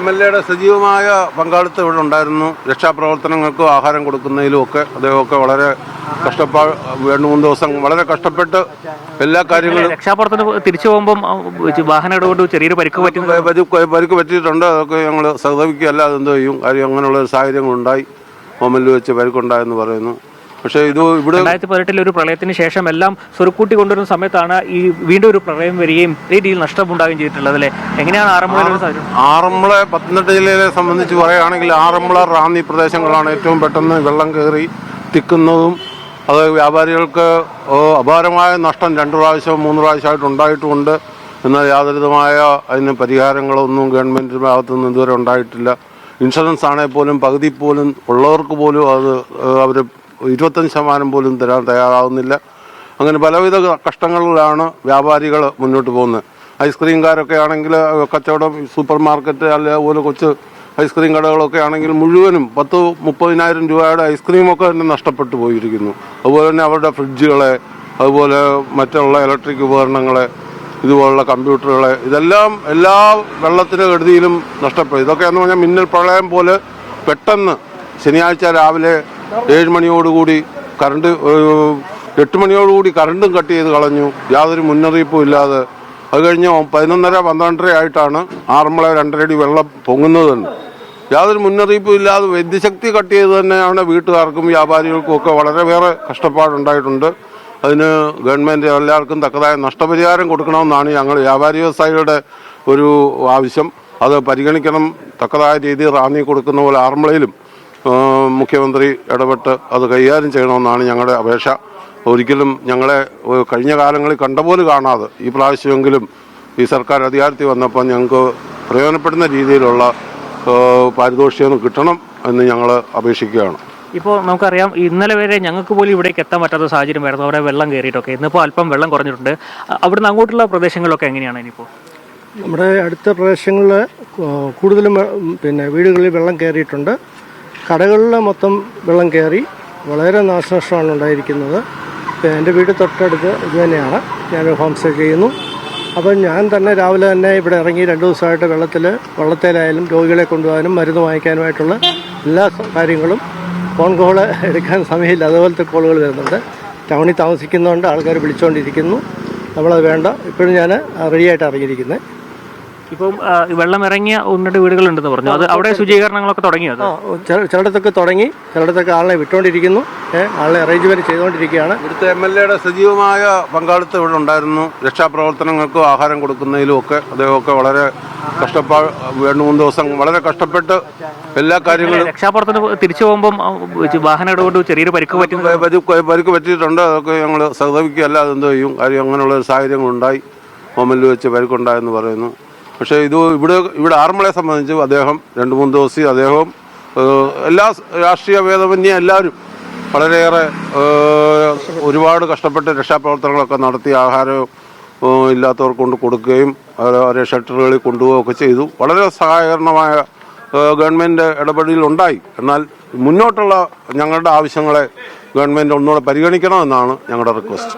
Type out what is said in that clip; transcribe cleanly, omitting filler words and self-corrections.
MLA സജീവമായ പങ്കാളിത്തം ഇവിടെ ഉണ്ടായിരുന്നു. രക്ഷാപ്രവർത്തനങ്ങൾക്കും ആഹാരം കൊടുക്കുന്നതിലും ഒക്കെ അദ്ദേഹമൊക്കെ വളരെ കഷ്ടപ്പാട് 2-3 ദിവസം വളരെ കഷ്ടപ്പെട്ട് എല്ലാ കാര്യങ്ങളും രക്ഷാപ്രവർത്തനം തിരിച്ചു പോകുമ്പോൾ വാഹനം ഇടപെട്ട് ചെറിയൊരു പരിക്ക് പറ്റിയിട്ടുണ്ട്. അതൊക്കെ ഞങ്ങൾ സഹതപിക്കുകയല്ല, അതെന്തോ ചെയ്യും. കാര്യം അങ്ങനെയുള്ള ഒരു സാഹചര്യങ്ങളുണ്ടായി. ഹോമിൽ വെച്ച് പരിക്കുണ്ടായെന്ന് പറയുന്നു. പക്ഷേ ഇത് ഇവിടെ 2018 ഒരു പ്രളയത്തിന് ശേഷം എല്ലാം സ്വരുക്കൂട്ടി കൊണ്ടുവരുന്ന സമയത്താണ് ഈ വീണ്ടും ഒരു പ്രളയം വരികയും രീതിയിൽ നഷ്ടമുണ്ടാകുകയും ചെയ്തിട്ടുള്ളത് അല്ലേ? എങ്ങനെയാണ് ആറന്മുള പത്തനംതിട്ട ജില്ലയെ സംബന്ധിച്ച് പറയുകയാണെങ്കിൽ ആറന്മുള റാന്നി പ്രദേശങ്ങളാണ് ഏറ്റവും പെട്ടെന്ന് വെള്ളം കയറി തിക്കുന്നതും. അത് വ്യാപാരികൾക്ക് അപാരമായ നഷ്ടം 2 പ്രാവശ്യം 3 പ്രാവശ്യമായിട്ട് ഉണ്ടായിട്ടുമുണ്ട്. എന്നാൽ യാതൊരുവിധമായ അതിന് പരിഹാരങ്ങളൊന്നും ഗവൺമെൻറ് ഭാഗത്തുനിന്ന് ഇതുവരെ ഉണ്ടായിട്ടില്ല. ഇൻഷുറൻസ് ആണെങ്കിൽ പോലും പകുതി പോലും ഉള്ളവർക്ക് പോലും അത് അവർ 25% പോലും തരാൻ തയ്യാറാവുന്നില്ല. അങ്ങനെ പലവിധ കഷ്ടങ്ങളിലാണ് വ്യാപാരികൾ മുന്നോട്ട് പോകുന്നത്. ഐസ്ക്രീംകാരൊക്കെ ആണെങ്കിൽ കച്ചവടം, സൂപ്പർ മാർക്കറ്റ് അതുപോലെ കൊച്ചു ഐസ്ക്രീം കടകളൊക്കെ ആണെങ്കിൽ മുഴുവനും 10-30,000 രൂപയുടെ ഐസ്ക്രീമൊക്കെ തന്നെ നഷ്ടപ്പെട്ടു പോയിരിക്കുന്നു. അതുപോലെ തന്നെ അവരുടെ ഫ്രിഡ്ജുകളെ, അതുപോലെ മറ്റുള്ള ഇലക്ട്രിക് ഉപകരണങ്ങളെ, ഇതുപോലുള്ള കമ്പ്യൂട്ടറുകളെ, ഇതെല്ലാം എല്ലാ വെള്ളത്തിൻ്റെ കെടുതിയിലും നഷ്ടപ്പെടും. ഇതൊക്കെ എന്ന് പറഞ്ഞാൽ മിന്നൽ പ്രളയം പോലെ പെട്ടെന്ന് ശനിയാഴ്ച രാവിലെ 7 മണിയോടുകൂടി 8 മണിയോടുകൂടി കറണ്ടും കട്ട് ചെയ്ത് കളഞ്ഞു. യാതൊരു മുന്നറിയിപ്പും ഇല്ലാതെ. അത് കഴിഞ്ഞ് 11:30-12:30 ആയിട്ടാണ് ആറന്മുള 2 അടി വെള്ളം പൊങ്ങുന്നത് തന്നെ. യാതൊരു മുന്നറിയിപ്പും ഇല്ലാതെ വൈദ്യുശക്തി കട്ട് ചെയ്ത് തന്നെയാണ് വീട്ടുകാർക്കും വ്യാപാരികൾക്കും ഒക്കെ വളരെയേറെ കഷ്ടപ്പാടുണ്ടായിട്ടുണ്ട്. അതിന് ഗവൺമെൻറ് എല്ലാവർക്കും തക്കതായ നഷ്ടപരിഹാരം കൊടുക്കണമെന്നാണ് ഞങ്ങൾ വ്യാപാരി വ്യവസായികളുടെ ഒരു ആവശ്യം. അത് പരിഗണിക്കണം. തക്കതായ രീതിയിൽ റാന്നി കൊടുക്കുന്ന പോലെ ആറന്മുളയിലും മുഖ്യമന്ത്രി ഇടപെട്ട് അത് കൈകാര്യം ചെയ്യണമെന്നാണ് ഞങ്ങളുടെ അപേക്ഷ. ഒരിക്കലും ഞങ്ങളെ കഴിഞ്ഞ കാലങ്ങളിൽ കണ്ടപോലും കാണാതെ ഈ പ്രാവശ്യമെങ്കിലും ഈ സർക്കാർ അധികാരത്തിൽ വന്നപ്പോൾ ഞങ്ങൾക്ക് പ്രയോജനപ്പെടുന്ന രീതിയിലുള്ള പാരിതോഷികം കിട്ടണം എന്ന് ഞങ്ങൾ അപേക്ഷിക്കുകയാണ്. ഇപ്പോൾ നമുക്കറിയാം, ഇന്നലെ വരെ ഞങ്ങൾക്ക് പോലും ഇവിടേക്ക് എത്താൻ പറ്റാത്ത സാഹചര്യമായിരുന്നു. അവിടെ വെള്ളം കയറിയിട്ടൊക്കെ. ഇന്നിപ്പോൾ അല്പം വെള്ളം കുറഞ്ഞിട്ടുണ്ട്. അവിടുന്ന് അങ്ങോട്ടുള്ള പ്രദേശങ്ങളിലൊക്കെ എങ്ങനെയാണ് ഇനിയിപ്പോൾ? നമ്മുടെ അടുത്ത പ്രദേശങ്ങളിൽ കൂടുതലും വീടുകളിൽ വെള്ളം കയറിയിട്ടുണ്ട്. കടകളിൽ മൊത്തം വെള്ളം കയറി വളരെ നാശനഷ്ടമാണ് ഉണ്ടായിരിക്കുന്നത്. എൻ്റെ വീട് തൊട്ടടുത്ത് ഇത് തന്നെയാണ്. ഞാൻ ഹോം സ്റ്റേ ചെയ്യുന്നു. അപ്പം ഞാൻ തന്നെ രാവിലെ തന്നെ ഇവിടെ ഇറങ്ങി 2 ദിവസമായിട്ട് വള്ളത്തേലായാലും രോഗികളെ കൊണ്ടുപോകാനും മരുന്ന് വാങ്ങിക്കാനുമായിട്ടുള്ള എല്ലാ കാര്യങ്ങളും, ഫോൺ കോൾ എടുക്കാൻ സമയമില്ല, അതുപോലത്തെ കോളുകൾ വരുന്നുണ്ട്. ടൗണിൽ താമസിക്കുന്നതുകൊണ്ട് ആൾക്കാർ വിളിച്ചുകൊണ്ടിരിക്കുന്നു. നമ്മളത് വേണ്ട, ഇപ്പോഴും ഞാൻ റെഡിയായിട്ട് ഇറങ്ങിയിരിക്കുന്നത്. ഇപ്പം വെള്ളം ഇറങ്ങിയ 1-2 വീടുകളുണ്ടെന്ന് പറഞ്ഞു. അത് അവിടെ ശുചീകരണങ്ങളൊക്കെ തുടങ്ങിയത്? ചിലയിടത്തൊക്കെ തുടങ്ങി, ചിലയിടത്തൊക്കെ ആളെ വിട്ടുകൊണ്ടിരിക്കുന്നു. ആളെ അറേഞ്ച്മെന്റ് ചെയ്തുകൊണ്ടിരിക്കുകയാണ്. ഇവിടുത്തെ MLA സജീവമായ പങ്കാളിത്തം ഇവിടെ ഉണ്ടായിരുന്നു. രക്ഷാപ്രവർത്തനങ്ങൾക്കും ആഹാരം കൊടുക്കുന്നതിലും ഒക്കെ അദ്ദേഹമൊക്കെ വളരെ കഷ്ടപ്പാട് 2-3 ദിവസം വളരെ കഷ്ടപ്പെട്ട് എല്ലാ കാര്യങ്ങളും രക്ഷാപ്രവർത്തനം തിരിച്ചു പോകുമ്പോൾ വാഹനം ഇടപെട്ട് ചെറിയൊരു പരിക്ക് പറ്റിയിട്ടുണ്ട്. അതൊക്കെ ഞങ്ങൾ സഹതപിക്കുകയല്ല, അതെന്തോ ചെയ്യും. കാര്യം അങ്ങനെയുള്ള ഒരു സാഹചര്യങ്ങളുണ്ടായി. ഹോമിൽ വെച്ച് പരിക്കുണ്ടായെന്ന് പറയുന്നു. പക്ഷേ ഇവിടെ ആറന്മുളയെ സംബന്ധിച്ച് അദ്ദേഹം 2-3 ദിവസം അദ്ദേഹവും എല്ലാ രാഷ്ട്രീയ ഭേദമന്യേ എല്ലാവരും വളരെയേറെ ഒരുപാട് കഷ്ടപ്പെട്ട് രക്ഷാപ്രവർത്തനങ്ങളൊക്കെ നടത്തി ആഹാരം ഇല്ലാത്തവർക്ക് കൊണ്ട് കൊടുക്കുകയും അവരെ ഷെൽട്ടറുകളിൽ കൊണ്ടുപോവുകയൊക്കെ ചെയ്തു. വളരെ സഹായകരമായ ഗവൺമെൻറ് ഇടപെടലുണ്ടായി. എന്നാൽ മുന്നോട്ടുള്ള ഞങ്ങളുടെ ആവശ്യങ്ങളെ ഗവൺമെൻറ് ഒന്നുകൂടെ പരിഗണിക്കണമെന്നാണ് ഞങ്ങളുടെ റിക്വസ്റ്റ്.